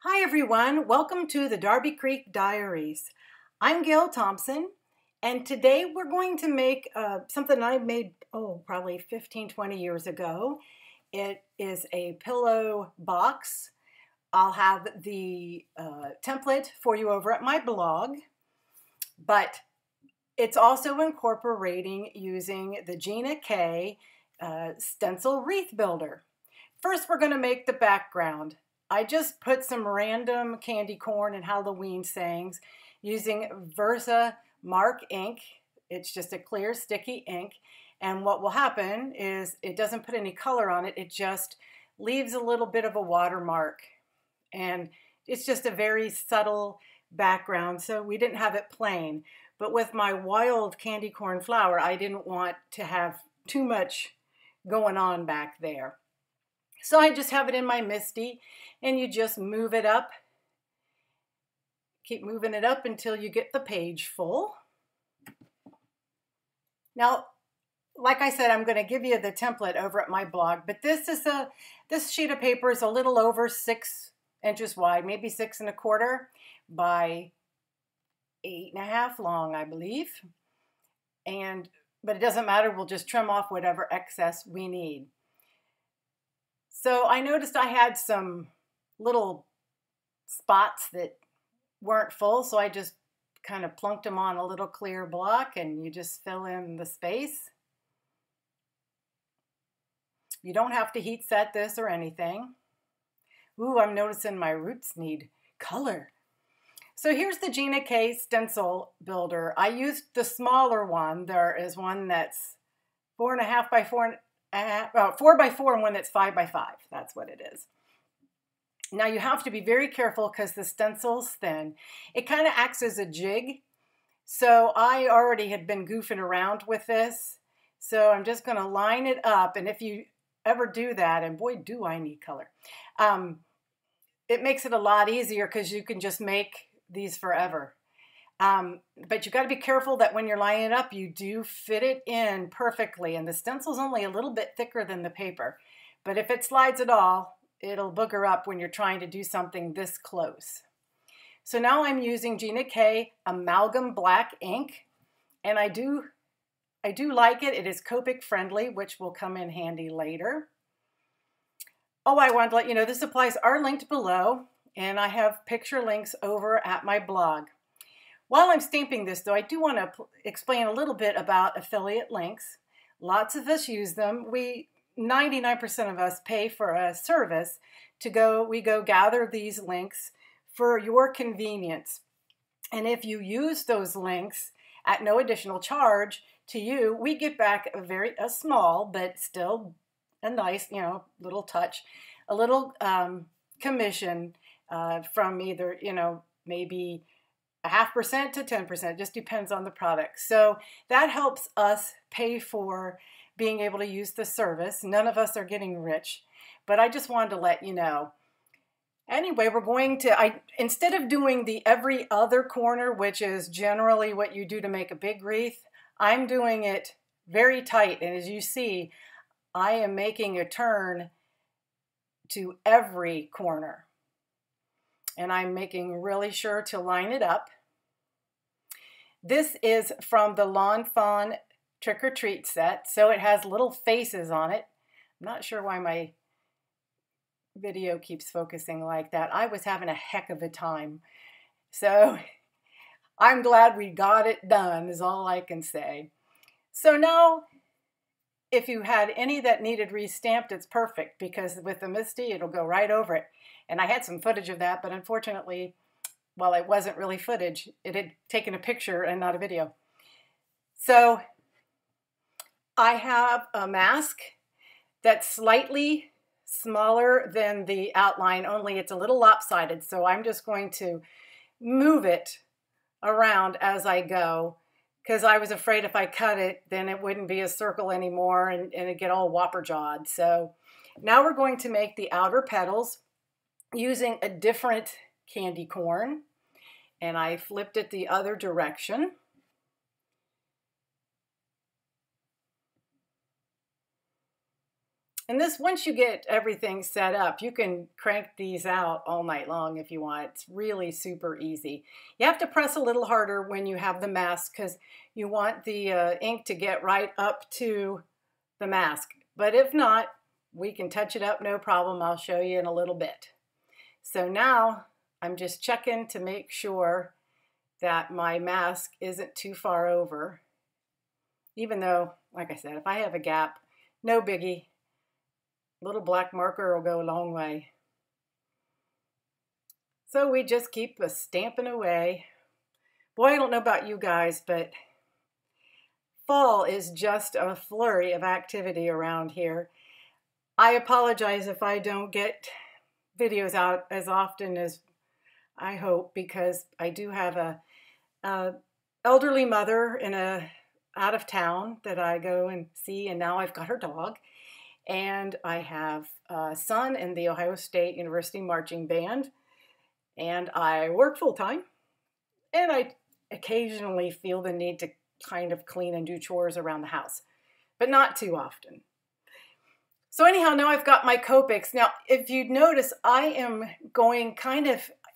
Hi everyone, welcome to the Darby Creek Diaries. I'm Gale Thompson, and today we're going to make something I made, probably 15-20 years ago. It is a pillow box. I'll have the template for you over at my blog, but it's also incorporating using the Gina K stencil wreath builder. First, we're going to make the background. I just put some random candy corn and Halloween sayings using Versa Mark ink. It's just a clear sticky ink. And what will happen is it doesn't put any color on it. It just leaves a little bit of a watermark. And it's just a very subtle background. So we didn't have it plain. But with my wild candy corn flower, I didn't want to have too much going on back there. So I just have it in my MISTI, and you just move it up. Keep moving it up until you get the page full. Now, like I said, I'm going to give you the template over at my blog, but this sheet of paper is a little over 6 inches wide, maybe 6 1/4 by 8 1/2 long, I believe. But it doesn't matter. We'll just trim off whatever excess we need. So I noticed I had some little spots that weren't full, so I just kind of plunked them on a little clear block, and you just fill in the space. You don't have to heat set this or anything. Ooh, I'm noticing my roots need color. So here's the Gina K stencil builder. I used the smaller one. There is one that's 4 1/2 by 4 by 4 and one that's 5 by 5. That's what it is. Now you have to be very careful because the stencil's thin. It kind of acts as a jig. So I already had been goofing around with this. So I'm just going to line it up. And if you ever do that, and boy, do I need color, it makes it a lot easier because you can just make these forever. But you got to be careful that when you're lining it up, you do fit it in perfectly. And the stencil's only a little bit thicker than the paper. But if it slides at all, it'll booger up when you're trying to do something this close. So now I'm using Gina K Amalgam Black ink. And I do like it. It is Copic friendly, which will come in handy later. Oh, I wanted to let you know the supplies are linked below. And I have picture links over at my blog. While I'm stamping this, though, I do want to explain a little bit about affiliate links. Lots of us use them. 99% of us pay for a service we go gather these links for your convenience. And if you use those links at no additional charge to you, we get back a small, but still a nice, little touch, a little commission from either, maybe 0.5% to 10%, just depends on the product. So that helps us pay for being able to use the service. None of us are getting rich, but I just wanted to let you know. Anyway, we're going to, instead of doing the every other corner, which is generally what you do to make a big wreath, I'm doing it very tight. And as you see, I am making a turn to every corner. And I'm making really sure to line it up. This is from the Lawn Fawn Trick or Treat set, so it has little faces on it. I'm not sure why my video keeps focusing like that. I was having a heck of a time. So I'm glad we got it done, is all I can say. So now, if you had any that needed restamped, it's perfect because with the MISTI, it'll go right over it. And I had some footage of that, but unfortunately, well, it wasn't really footage. It had taken a picture and not a video. So I have a mask that's slightly smaller than the outline, only it's a little lopsided. So I'm just going to move it around as I go because I was afraid if I cut it, then it wouldn't be a circle anymore and it'd get all whopper-jawed. So now we're going to make the outer petals using a different candy corn, and I flipped it the other direction. And this, once you get everything set up, you can crank these out all night long if you want. It's really super easy. You have to press a little harder when you have the mask because you want the ink to get right up to the mask. But if not, we can touch it up, no problem. I'll show you in a little bit. So now I'm just checking to make sure that my mask isn't too far over. Even though, like I said, if I have a gap, no biggie. Little black marker will go a long way. So we just keep stamping away. Boy, I don't know about you guys, but fall is just a flurry of activity around here. I apologize if I don't get videos out as often as I hope, because I do have a elderly mother in out of town that I go and see, and now I've got her dog. And I have a son in the Ohio State University Marching Band, and I work full-time, and I occasionally feel the need to kind of clean and do chores around the house, but not too often. So anyhow, now I've got my Copics. Now, if you'd notice, I am going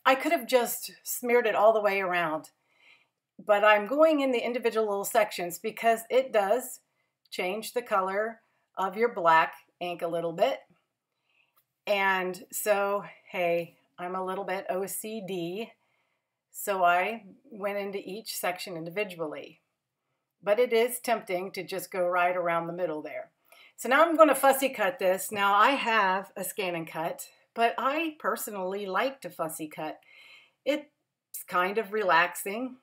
I could have just smeared it all the way around, but I'm going in the individual little sections because it does change the color of your black ink a little bit. And so, hey, I'm a little bit OCD, so I went into each section individually. But it is tempting to just go right around the middle there. So now I'm going to fussy cut this. Now I have a scan and cut, but I personally like to fussy cut. It's kind of relaxing,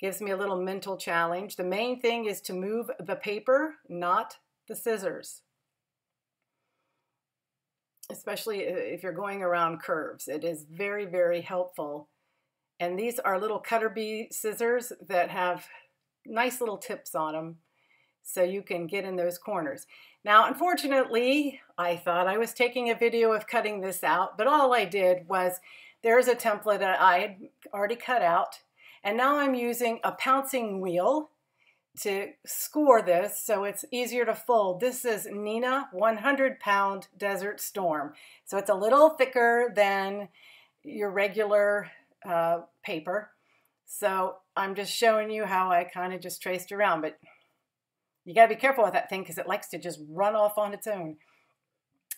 gives me a little mental challenge. The main thing is to move the paper, not the scissors. Especially if you're going around curves. It is very, very helpful. And these are little cutter bee scissors that have nice little tips on them, so you can get in those corners. Now, unfortunately, I thought I was taking a video of cutting this out, but all I did was, there's a template that I had already cut out, and now I'm using a pouncing wheel to score this so it's easier to fold. This is Neenah 100-pound Desert Storm. So it's a little thicker than your regular paper. So I'm just showing you how I kind of just traced around, but you got to be careful with that thing because it likes to just run off on its own.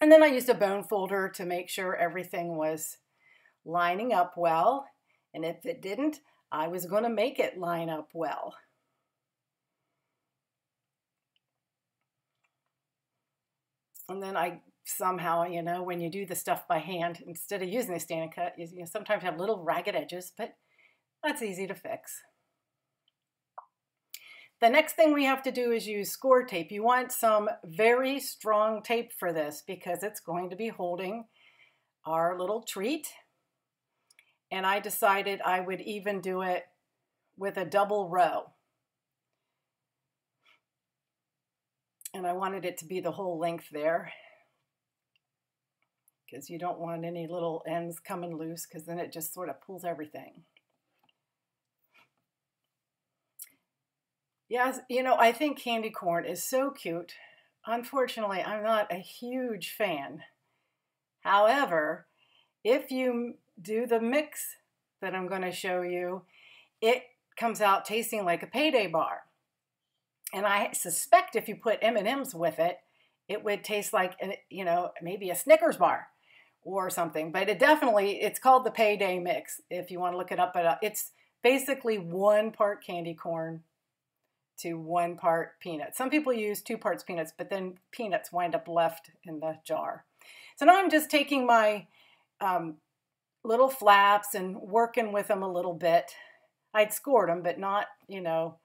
And then I used a bone folder to make sure everything was lining up well. And if it didn't, I was going to make it line up well. And then I somehow, you know, when you do the stuff by hand, instead of using the stand and cut, you sometimes have little ragged edges, but that's easy to fix. The next thing we have to do is use Scor-Tape. You want some very strong tape for this because it's going to be holding our little treat. And I decided I would even do it with a double row. And I wanted it to be the whole length there because you don't want any little ends coming loose because then it just sort of pulls everything. Yes, you know, I think candy corn is so cute. Unfortunately, I'm not a huge fan. However, if you do the mix that I'm going to show you, it comes out tasting like a payday bar. And I suspect if you put M&Ms with it, it would taste like, you know, maybe a Snickers bar or something. But it's called the payday mix if you want to look it up. But it's basically 1 part candy corn to 1 part peanut. Some people use 2 parts peanuts, but then peanuts wind up left in the jar. So now I'm just taking my little flaps and working with them a little bit. I'd scored them, but not, you know,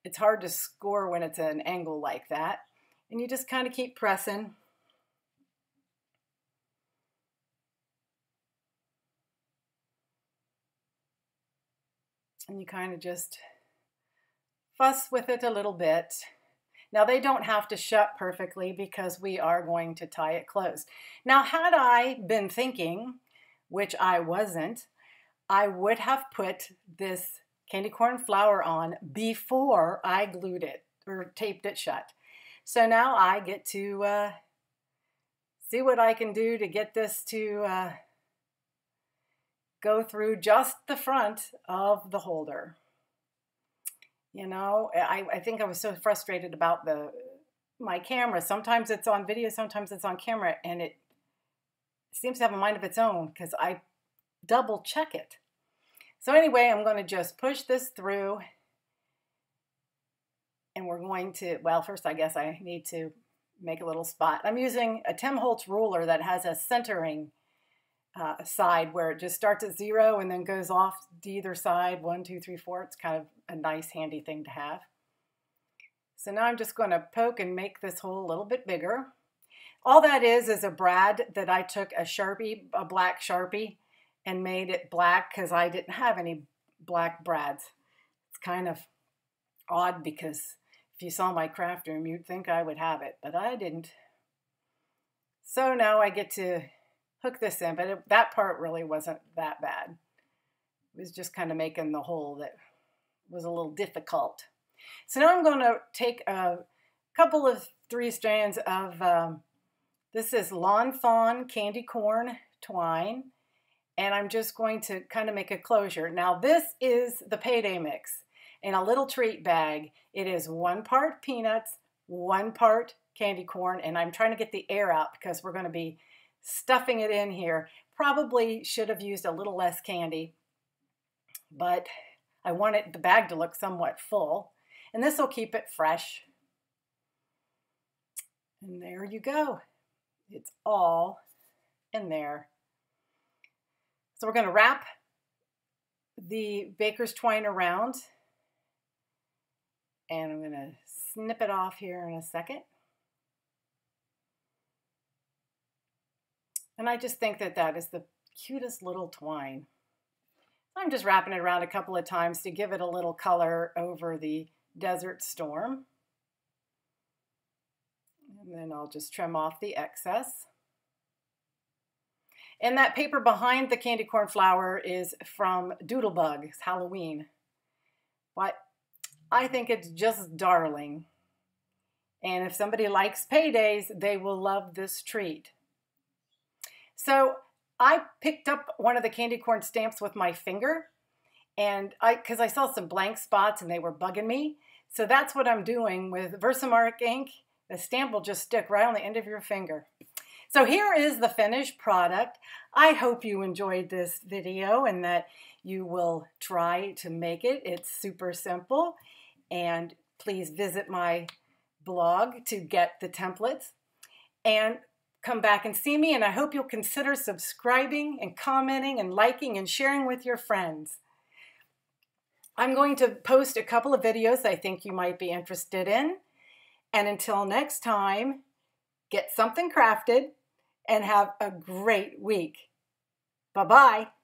it's hard to score when it's at an angle like that. And you just kind of keep pressing. And you kind of just fuss with it a little bit. Now they don't have to shut perfectly because we are going to tie it closed. Now had I been thinking, which I wasn't, I would have put this candy corn flour on before I glued it or taped it shut. So now I get to see what I can do to get this to go through just the front of the holder. You know, I think I was so frustrated about my camera. Sometimes it's on video, sometimes it's on camera, and it seems to have a mind of its own because I double check it. So anyway, I'm going to just push this through, and we're going to, well, first I guess I need to make a little spot. I'm using a Tim Holtz ruler that has a centering side where it just starts at 0 and then goes off to either side, 1, 2, 3, 4. It's kind of a nice handy thing to have. So now I'm just going to poke and make this hole a little bit bigger. All that is a brad that I took a Sharpie, a black Sharpie, and made it black because I didn't have any black brads. It's kind of odd because if you saw my craft room, you'd think I would have it, but I didn't. So now I get to hook this in, but that part really wasn't that bad. It was just kind of making the hole that was a little difficult. So now I'm going to take a couple of 3 strands of, this is Lawn Fawn Candy Corn Twine, and I'm just going to kind of make a closure. Now this is the payday mix in a little treat bag. It is 1 part peanuts, 1 part candy corn, and I'm trying to get the air out because we're going to be stuffing it in here. Probably should have used a little less candy, but I wanted the bag to look somewhat full, and this will keep it fresh. And there you go. It's all in there. So we're going to wrap the baker's twine around, and I'm going to snip it off here in a second. And I just think that that is the cutest little twine. I'm just wrapping it around a couple of times to give it a little color over the Desert Storm. And then I'll just trim off the excess. And that paper behind the candy corn flower is from Doodlebug. It's Halloween. But I think it's just darling. And if somebody likes paydays, they will love this treat. So I picked up one of the candy corn stamps with my finger, and because I saw some blank spots and they were bugging me. So that's what I'm doing with Versamark ink. The stamp will just stick right on the end of your finger. So here is the finished product. I hope you enjoyed this video and that you will try to make it. It's super simple. And please visit my blog to get the templates. And come back and see me, and I hope you'll consider subscribing and commenting and liking and sharing with your friends. I'm going to post a couple of videos I think you might be interested in. And until next time, get something crafted and have a great week. Bye-bye.